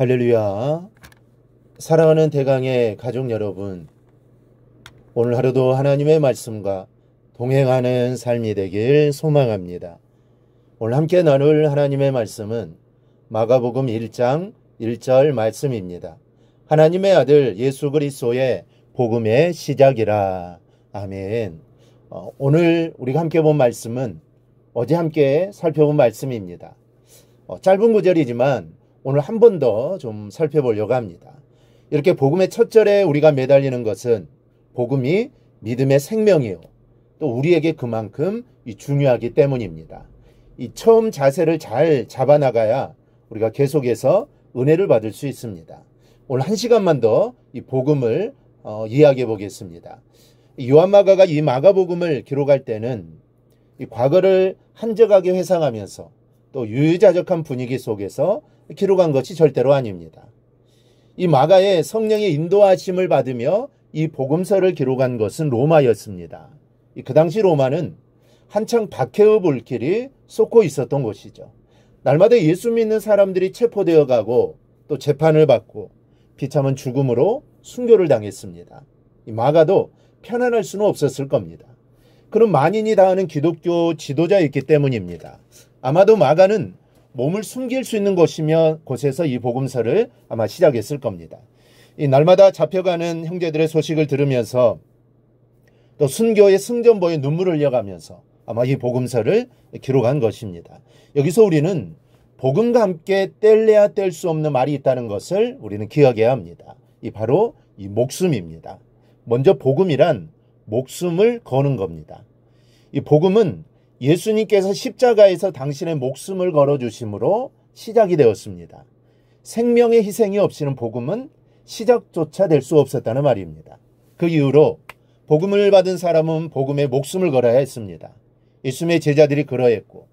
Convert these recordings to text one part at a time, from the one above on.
할렐루야. 사랑하는 대강의 가족 여러분, 오늘 하루도 하나님의 말씀과 동행하는 삶이 되길 소망합니다. 오늘 함께 나눌 하나님의 말씀은 마가복음 1장 1절 말씀입니다. 하나님의 아들 예수 그리스도의 복음의 시작이라. 아멘. 오늘 우리가 함께 본 말씀은 어제 함께 살펴본 말씀입니다. 짧은 구절이지만 오늘 한 번 더 좀 살펴보려고 합니다. 이렇게 복음의 첫 절에 우리가 매달리는 것은 복음이 믿음의 생명이요, 또 우리에게 그만큼 중요하기 때문입니다. 이 처음 자세를 잘 잡아나가야 우리가 계속해서 은혜를 받을 수 있습니다. 오늘 한 시간만 더 이 복음을 이야기해 보겠습니다. 요한마가가 이 마가복음을 기록할 때는 이 과거를 한적하게 회상하면서 또 유유자적한 분위기 속에서 기록한 것이 절대로 아닙니다. 이 마가의 성령의 인도하심을 받으며 이 복음서를 기록한 것은 로마였습니다. 그 당시 로마는 한창 박해의 불길이 쏟고 있었던 곳이죠. 날마다 예수 믿는 사람들이 체포되어 가고 또 재판을 받고 비참한 죽음으로 순교를 당했습니다. 이 마가도 편안할 수는 없었을 겁니다. 그런 만인이 다하는 기독교 지도자였기 때문입니다. 아마도 마가는 몸을 숨길 수 있는 곳에서 이 복음서를 아마 시작했을 겁니다. 이 날마다 잡혀가는 형제들의 소식을 들으면서 또 순교의 승전보에 눈물을 흘려가면서 아마 이 복음서를 기록한 것입니다. 여기서 우리는 복음과 함께 뗄래야 뗄 수 없는 말이 있다는 것을 우리는 기억해야 합니다. 바로 이 목숨입니다. 먼저 복음이란 목숨을 거는 겁니다. 이 복음은 예수님께서 십자가에서 당신의 목숨을 걸어주심으로 시작이 되었습니다. 생명의 희생이 없이는 복음은 시작조차 될 수 없었다는 말입니다. 그 이후로 복음을 받은 사람은 복음에 목숨을 걸어야 했습니다. 예수님의 제자들이 그러했고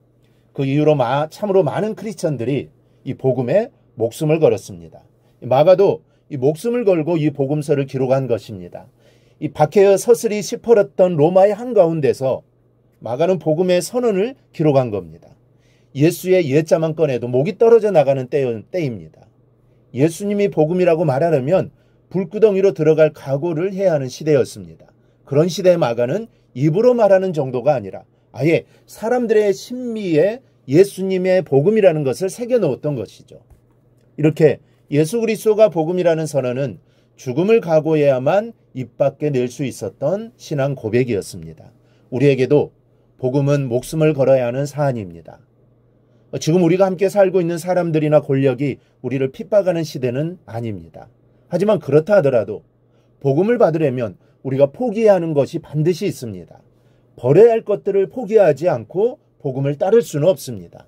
그 이후로 참으로 많은 크리스천들이 이 복음에 목숨을 걸었습니다. 마가도 이 목숨을 걸고 이 복음서를 기록한 것입니다. 이 박해의 서슬이 시퍼렀던 로마의 한가운데서 마가는 복음의 선언을 기록한 겁니다. 예수의 예자만 꺼내도 목이 떨어져 나가는 때입니다. 예수님이 복음이라고 말하려면 불구덩이로 들어갈 각오를 해야 하는 시대였습니다. 그런 시대의 마가는 입으로 말하는 정도가 아니라 아예 사람들의 심미에 예수님의 복음이라는 것을 새겨놓았던 것이죠. 이렇게 예수 그리스도가 복음이라는 선언은 죽음을 각오해야만 입 밖에 낼 수 있었던 신앙 고백이었습니다. 우리에게도 복음은 목숨을 걸어야 하는 사안입니다. 지금 우리가 함께 살고 있는 사람들이나 권력이 우리를 핍박하는 시대는 아닙니다. 하지만 그렇다 하더라도 복음을 받으려면 우리가 포기해야 하는 것이 반드시 있습니다. 버려야 할 것들을 포기하지 않고 복음을 따를 수는 없습니다.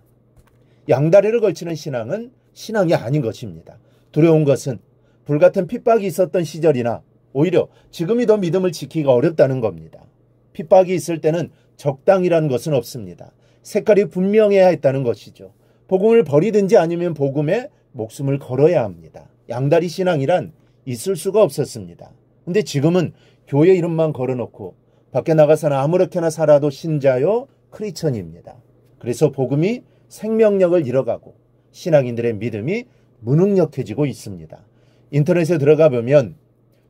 양다리를 걸치는 신앙은 신앙이 아닌 것입니다. 두려운 것은 불같은 핍박이 있었던 시절이나 오히려 지금이 더 믿음을 지키기가 어렵다는 겁니다. 핍박이 있을 때는 적당이라는 것은 없습니다. 색깔이 분명해야 했다는 것이죠. 복음을 버리든지 아니면 복음에 목숨을 걸어야 합니다. 양다리 신앙이란 있을 수가 없었습니다. 근데 지금은 교회 이름만 걸어놓고 밖에 나가서는 아무렇게나 살아도 신자요 크리스천입니다. 그래서 복음이 생명력을 잃어가고 신앙인들의 믿음이 무능력해지고 있습니다. 인터넷에 들어가 보면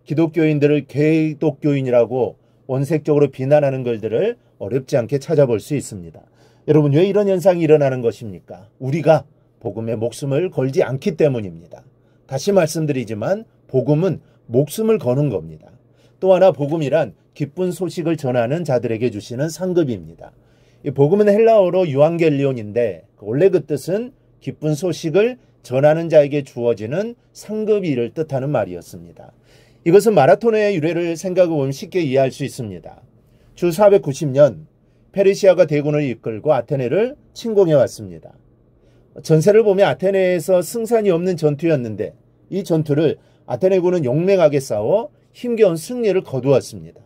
기독교인들을 개독교인이라고 원색적으로 비난하는 글들을 어렵지 않게 찾아볼 수 있습니다. 여러분, 왜 이런 현상이 일어나는 것입니까? 우리가 복음에 목숨을 걸지 않기 때문입니다. 다시 말씀드리지만 복음은 목숨을 거는 겁니다. 또 하나 복음이란 기쁜 소식을 전하는 자들에게 주시는 상급입니다. 이 복음은 헬라어로 유앙겔리온인데 원래 그 뜻은 기쁜 소식을 전하는 자에게 주어지는 상급이를 뜻하는 말이었습니다. 이것은 마라토너의 유래를 생각해 보면 쉽게 이해할 수 있습니다. 주 490년 페르시아가 대군을 이끌고 아테네를 침공해 왔습니다. 전세를 보면 아테네에서 승산이 없는 전투였는데 이 전투를 아테네군은 용맹하게 싸워 힘겨운 승리를 거두었습니다.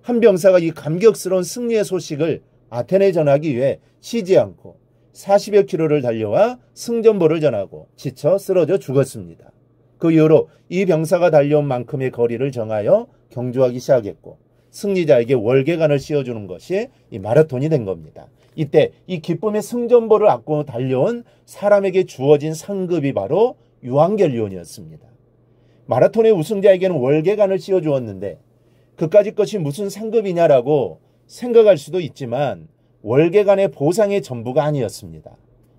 한 병사가 이 감격스러운 승리의 소식을 아테네에 전하기 위해 쉬지 않고 40여 킬로를 달려와 승전보를 전하고 지쳐 쓰러져 죽었습니다. 그 이후로 이 병사가 달려온 만큼의 거리를 정하여 경주하기 시작했고 승리자에게 월계관을 씌워주는 것이 이 마라톤이 된 겁니다. 이때 이 기쁨의 승전보를 안고 달려온 사람에게 주어진 상급이 바로 유한결리온이었습니다. 마라톤의 우승자에게는 월계관을 씌워주었는데 그까짓 것이 무슨 상급이냐라고 생각할 수도 있지만 월계관의 보상의 전부가 아니었습니다.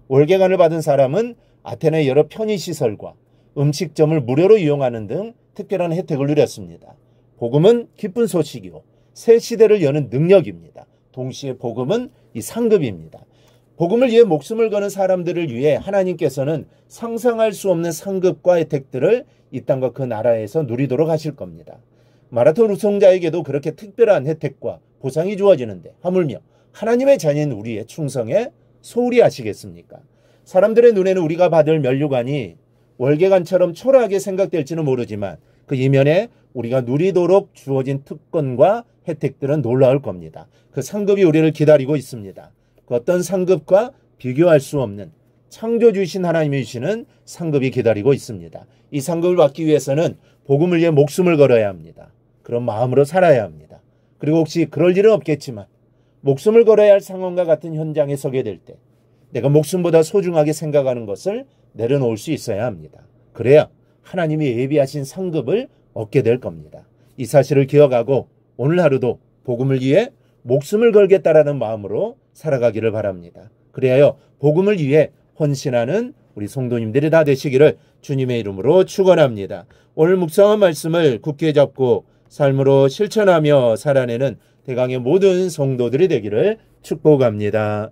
월계관을 받은 사람은 아테네 여러 편의시설과 음식점을 무료로 이용하는 등 특별한 혜택을 누렸습니다. 복음은 기쁜 소식이고 새 시대를 여는 능력입니다. 동시에 복음은 이 상급입니다. 복음을 위해 목숨을 거는 사람들을 위해 하나님께서는 상상할 수 없는 상급과 혜택들을 이 땅과 그 나라에서 누리도록 하실 겁니다. 마라톤 우승자에게도 그렇게 특별한 혜택과 보상이 주어지는데 하물며 하나님의 자녀인 우리의 충성에 소홀히 하시겠습니까? 사람들의 눈에는 우리가 받을 면류관이 월계관처럼 초라하게 생각될지는 모르지만 그 이면에 우리가 누리도록 주어진 특권과 혜택들은 놀라울 겁니다. 그 상급이 우리를 기다리고 있습니다. 그 어떤 상급과 비교할 수 없는 창조주이신 하나님이 주시는 상급이 기다리고 있습니다. 이 상급을 받기 위해서는 복음을 위해 목숨을 걸어야 합니다. 그런 마음으로 살아야 합니다. 그리고 혹시 그럴 일은 없겠지만 목숨을 걸어야 할 상황과 같은 현장에 서게 될 때 내가 목숨보다 소중하게 생각하는 것을 내려놓을 수 있어야 합니다. 그래야 하나님이 예비하신 상급을 얻게 될 겁니다. 이 사실을 기억하고 오늘 하루도 복음을 위해 목숨을 걸겠다라는 마음으로 살아가기를 바랍니다. 그래야 복음을 위해 헌신하는 우리 성도님들이 다 되시기를 주님의 이름으로 축원합니다. 오늘 묵상한 말씀을 굳게 잡고 삶으로 실천하며 살아내는 대강의 모든 성도들이 되기를 축복합니다.